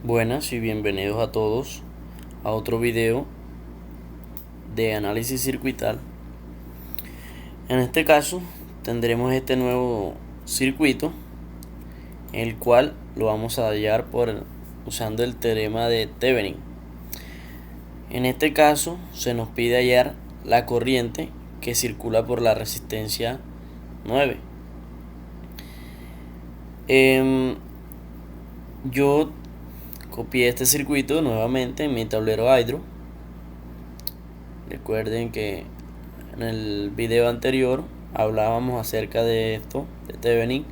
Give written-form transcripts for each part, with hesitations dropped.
Buenas y bienvenidos a todos a otro video de análisis circuital. En este caso tendremos este nuevo circuito, el cual lo vamos a hallar usando el teorema de Thevenin. En este caso se nos pide hallar la corriente que circula por la resistencia 9. Yo copié este circuito nuevamente en mi tablero Hydro. Recuerden que en el video anterior hablábamos acerca de esto, de Thevenin,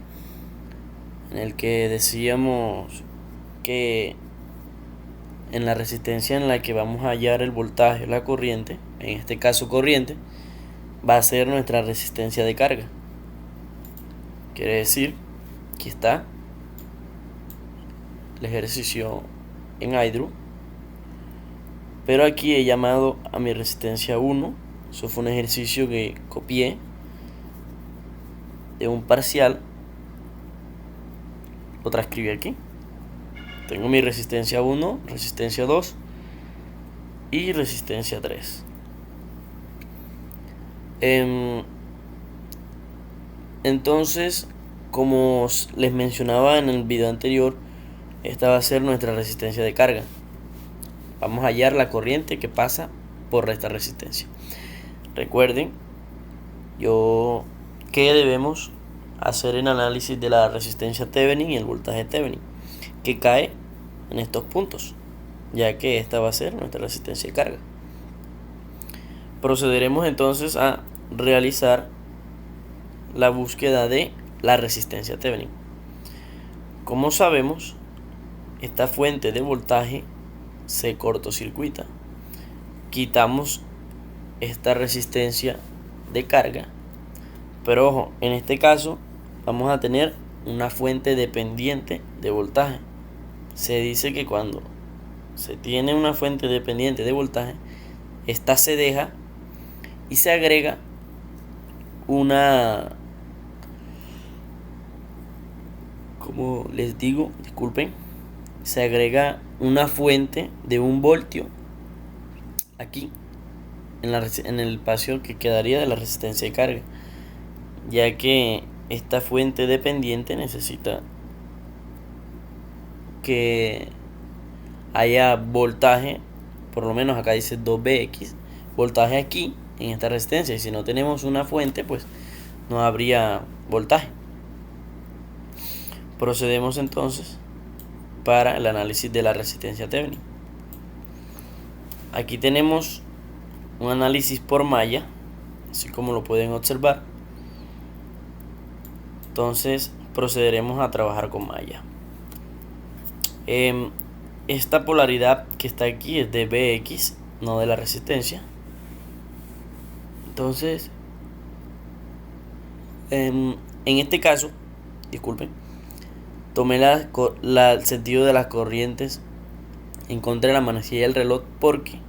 en el que decíamos que en la resistencia en la que vamos a hallar el voltaje o la corriente, en este caso corriente, va a ser nuestra resistencia de carga. Quiere decir que está el ejercicio en Hydro, pero aquí he llamado a mi resistencia 1. Eso fue un ejercicio que copié de un parcial, lo transcribí aquí. Tengo mi resistencia 1, resistencia 2 y resistencia 3. Entonces, como les mencionaba en el video anterior, esta va a ser nuestra resistencia de carga. Vamos a hallar la corriente que pasa por esta resistencia. Recuerden que debemos hacer el análisis de la resistencia Thevenin y el voltaje Thevenin, que cae en estos puntos, ya que esta va a ser nuestra resistencia de carga. Procederemos entonces a realizar la búsqueda de la resistencia Thevenin. Como sabemos, esta fuente de voltaje se cortocircuita. Quitamos esta resistencia de carga, pero ojo, en este caso vamos a tener una fuente dependiente de voltaje. Se dice que cuando se tiene una fuente dependiente de voltaje, esta se deja y se agrega una, como les digo, disculpen, se agrega una fuente de 1 voltio aquí en el espacio que quedaría de la resistencia de carga, ya que esta fuente dependiente necesita que haya voltaje, por lo menos acá dice 2Vx, voltaje aquí en esta resistencia, y si no tenemos una fuente, pues no habría voltaje. Procedemos entonces para el análisis de la resistencia Thevenin. Aquí tenemos un análisis por malla, así como lo pueden observar. Entonces procederemos a trabajar con malla. Esta polaridad que está aquí es de Vx, no de la resistencia. Entonces, en este caso, disculpen, tomé el sentido de las corrientes en contra de la manecilla del reloj, porque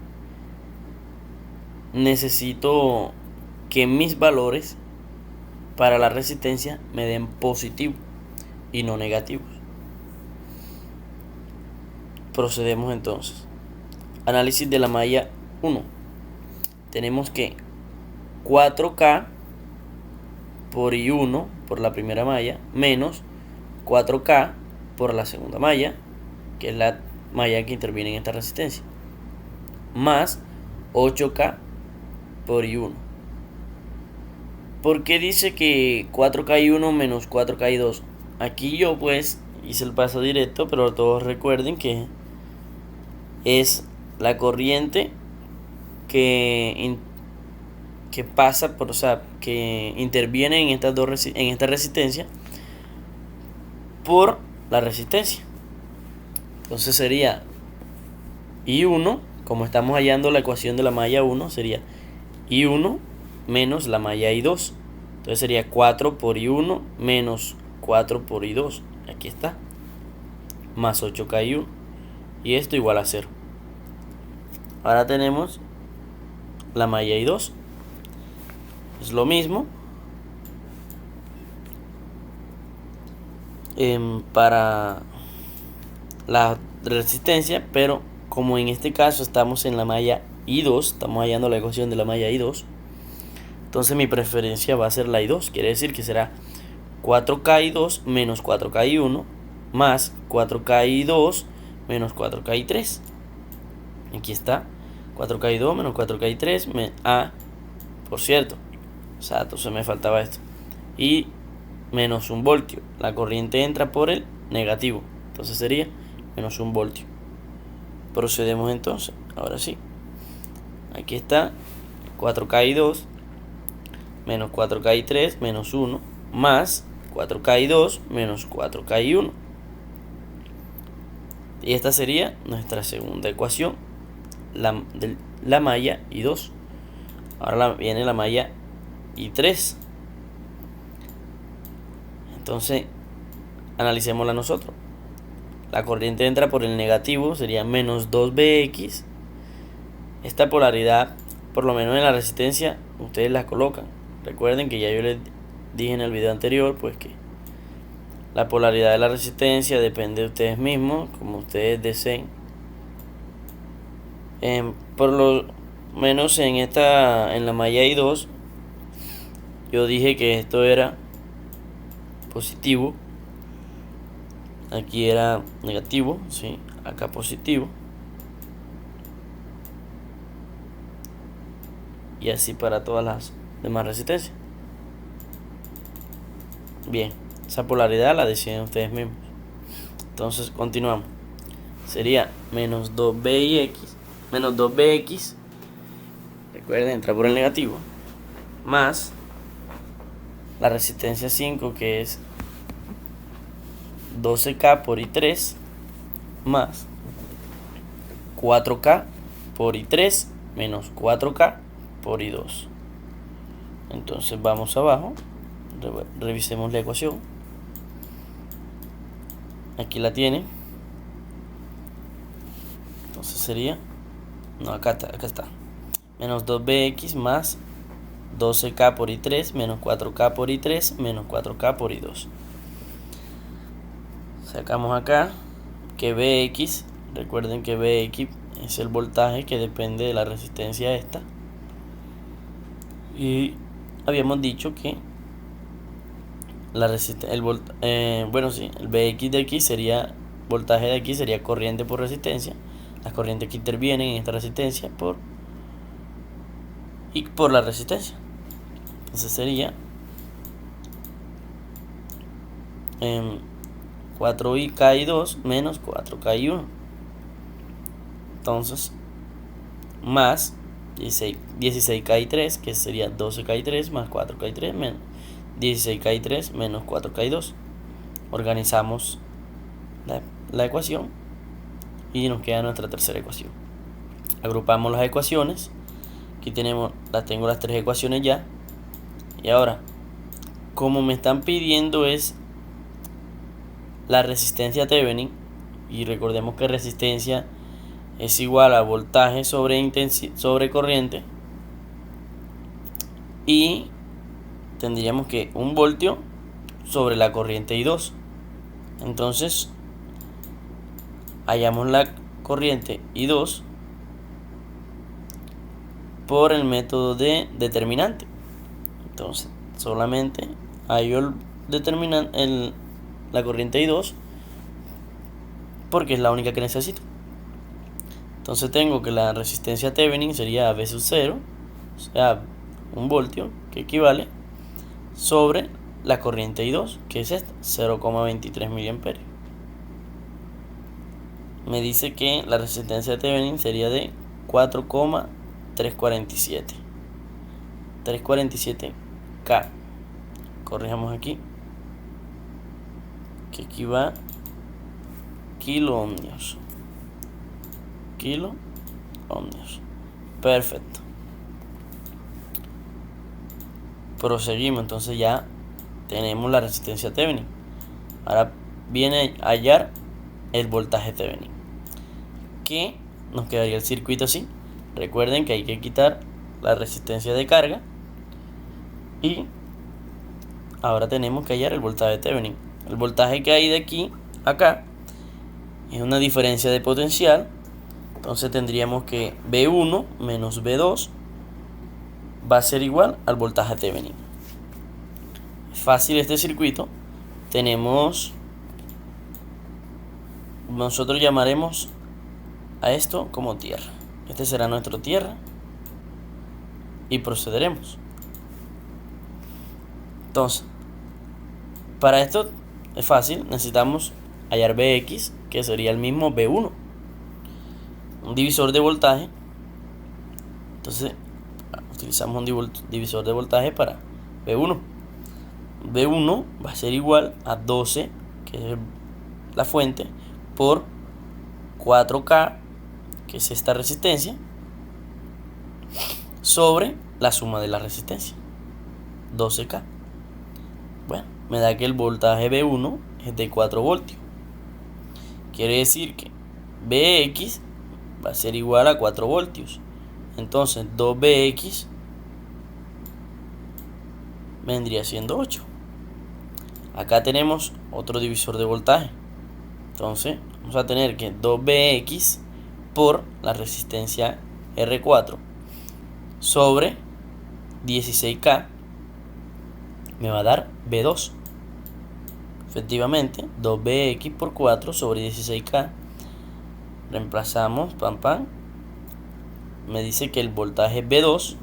necesito que mis valores para la resistencia me den positivo y no negativos. Procedemos entonces. Análisis de la malla 1. Tenemos que 4K por I1 por la primera malla menos 4K por la segunda malla, que es la malla que interviene en esta resistencia, más 8K por I1. ¿Por qué dice que 4K1 menos 4K2? Aquí yo pues hice el paso directo, pero todos recuerden que es la corriente que pasa por, que interviene en esta resistencia por la resistencia. Entonces sería I1, como estamos hallando la ecuación de la malla 1, sería I1 menos la malla I2. Entonces sería 4 por I1 menos 4 por I2. Aquí está. Más 8K1. Y esto igual a 0. Ahora tenemos la malla I2. Es lo mismo. Para la resistencia, pero como en este caso estamos en la malla I2, estamos hallando la ecuación de la malla I2, entonces mi preferencia va a ser la I2, quiere decir que será 4K-I2 menos 4K-I1 más 4K-I2 menos 4K-I3. Aquí está 4K-I2 menos 4K-I3 por cierto, o sea, entonces me faltaba esto, y menos 1 voltio, la corriente entra por el negativo, entonces sería menos 1 voltio. Procedemos entonces, ahora sí, aquí está 4K-I2 menos 4K-I3 menos 1 más 4K-I2 menos 4K-I1, y esta sería nuestra segunda ecuación, la malla I2. Ahora viene la malla I3. Entonces, analicémosla nosotros. La corriente entra por el negativo, sería menos 2Bx. Esta polaridad, por lo menos en la resistencia, ustedes la colocan. Recuerden que ya yo les dije en el video anterior, pues que la polaridad de la resistencia depende de ustedes mismos, como ustedes deseen. Por lo menos en la malla I2, yo dije que esto era positivo, aquí era negativo, ¿sí? Acá positivo, y así para todas las demás resistencias. Bien, esa polaridad la deciden ustedes mismos. Entonces continuamos, sería menos 2bx, recuerden, entra por el negativo, más la resistencia 5, que es 12K por I3 más 4K por I3 menos 4K por I2. Entonces vamos abajo, revisemos la ecuación. Aquí la tienen. Entonces sería, no, acá está, menos 2bx más 12K por I3 menos 4K por I3 menos 4K por I2. Sacamos acá que Bx, recuerden que Bx es el voltaje que depende de la resistencia esta, y habíamos dicho que la resistencia, el Bx de aquí sería voltaje, de aquí sería corriente por resistencia, las corrientes que intervienen en esta resistencia por la resistencia. Entonces sería 4K-I2 menos 4K-I1. Entonces, más 16K-I3, que sería 12K-I3 más 4K-I3 menos 16K-I3 menos 4K-I2. Organizamos la ecuación y nos queda nuestra tercera ecuación. Agrupamos las ecuaciones. Aquí tengo las tres ecuaciones ya. Y ahora, como me están pidiendo es la resistencia Thevenin, y recordemos que resistencia es igual a voltaje sobre corriente, y tendríamos que 1 voltio sobre la corriente I2. Entonces hallamos la corriente I2 por el método de determinante. Entonces solamente hallo el determinante, la corriente I2, porque es la única que necesito. Entonces tengo que la resistencia Thevenin sería V sub 0, o sea 1 voltio, que equivale sobre la corriente I2, que es esta, 0,23 miliamperios. Me dice que la resistencia Thevenin sería de 347K. Corrijamos aquí, que aquí va kilo ohmios. Perfecto. Proseguimos, entonces ya tenemos la resistencia Thevenin. Ahora viene a hallar el voltaje Thevenin, que nos quedaría el circuito así. Recuerden que hay que quitar la resistencia de carga, y ahora tenemos que hallar el voltaje Thevenin. El voltaje que hay de aquí a acá es una diferencia de potencial. Entonces tendríamos que V1 menos V2 va a ser igual al voltaje Thevenin. Es fácil este circuito. Nosotros llamaremos a esto como tierra. Este será nuestro tierra y procederemos. Entonces, para esto es fácil, necesitamos hallar Vx, que sería el mismo V1, un divisor de voltaje. Entonces utilizamos un divisor de voltaje para V1. V1 va a ser igual a 12, que es la fuente, por 4K, que es esta resistencia, sobre la suma de la resistencia, 12K. Bueno, me da que el voltaje V1 es de 4 voltios. Quiere decir que Vx va a ser igual a 4 voltios. Entonces 2Vx vendría siendo 8. Acá tenemos otro divisor de voltaje. Entonces vamos a tener que 2Vx por la resistencia R4 sobre 16K me va a dar V2. Efectivamente, 2Vx por 4 sobre 16K. Reemplazamos, me dice que el voltaje V2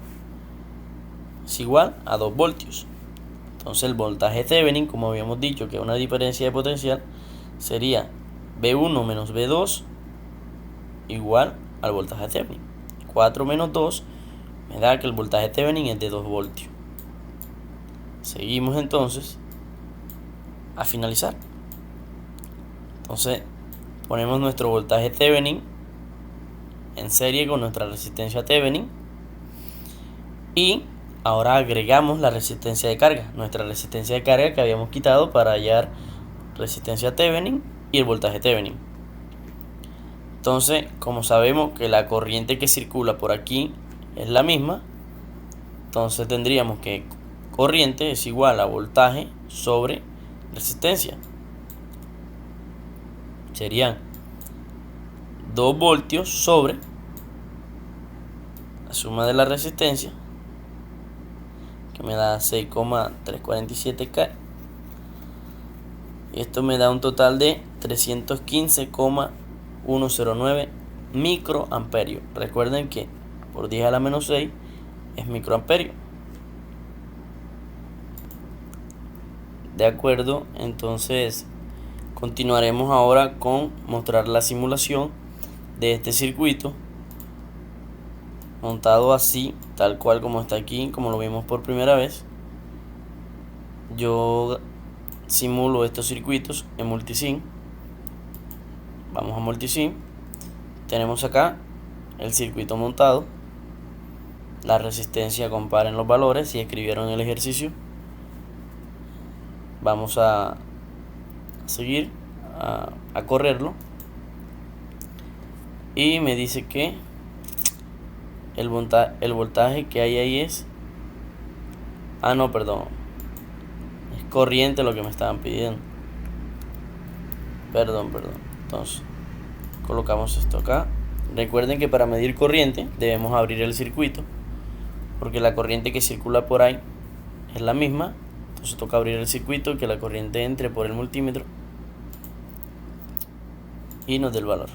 es igual a 2 voltios. Entonces el voltaje Thevenin, como habíamos dicho que es una diferencia de potencial, sería V1 menos V2 igual al voltaje Thevenin. 4 menos 2 me da que el voltaje Thevenin es de 2 voltios. Seguimos entonces a finalizar. Entonces ponemos nuestro voltaje Thevenin en serie con nuestra resistencia Thevenin y ahora agregamos la resistencia de carga, nuestra resistencia de carga que habíamos quitado para hallar resistencia Thevenin y el voltaje Thevenin. Entonces, como sabemos que la corriente que circula por aquí es la misma, entonces tendríamos que corriente es igual a voltaje sobre resistencia. Serían 2 voltios sobre la suma de la resistencia, que me da 6,347K, y esto me da un total de 315,109 microamperios. Recuerden que por 10 a la menos 6 es microamperio. De acuerdo, entonces continuaremos ahora con mostrar la simulación de este circuito montado así, tal cual como está aquí, como lo vimos por primera vez. Yo simulo estos circuitos en Multisim. Vamos a Multisim. Tenemos acá el circuito montado, la resistencia, comparen los valores si escribieron el ejercicio. Vamos a seguir a correrlo y me dice que el voltaje que hay ahí es no, perdón, es corriente lo que me estaban pidiendo. Perdón. Entonces colocamos esto acá. Recuerden que para medir corriente debemos abrir el circuito, porque la corriente que circula por ahí es la misma. Entonces toca abrir el circuito, que la corriente entre por el multímetro y nos dé el valor.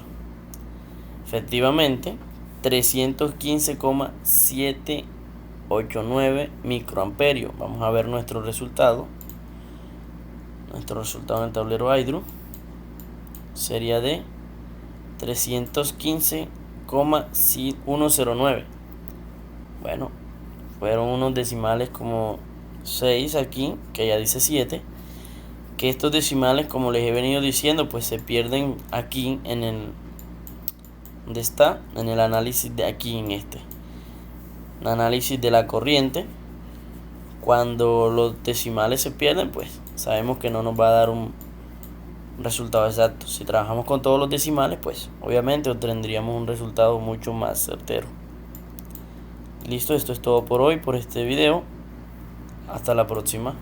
Efectivamente, 315,789 microamperios. Vamos a ver nuestro resultado. Nuestro resultado en el tablero Hydro sería de 315,109. Bueno, fueron unos decimales como 6 aquí, que ya dice 7, que estos decimales, como les he venido diciendo, pues se pierden aquí en el donde está, en el análisis de aquí, en este el análisis de la corriente. Cuando los decimales se pierden, pues sabemos que no nos va a dar un resultado exacto. Si trabajamos con todos los decimales, pues obviamente obtendríamos un resultado mucho más certero. Listo, esto es todo por hoy, por este video. Hasta la próxima.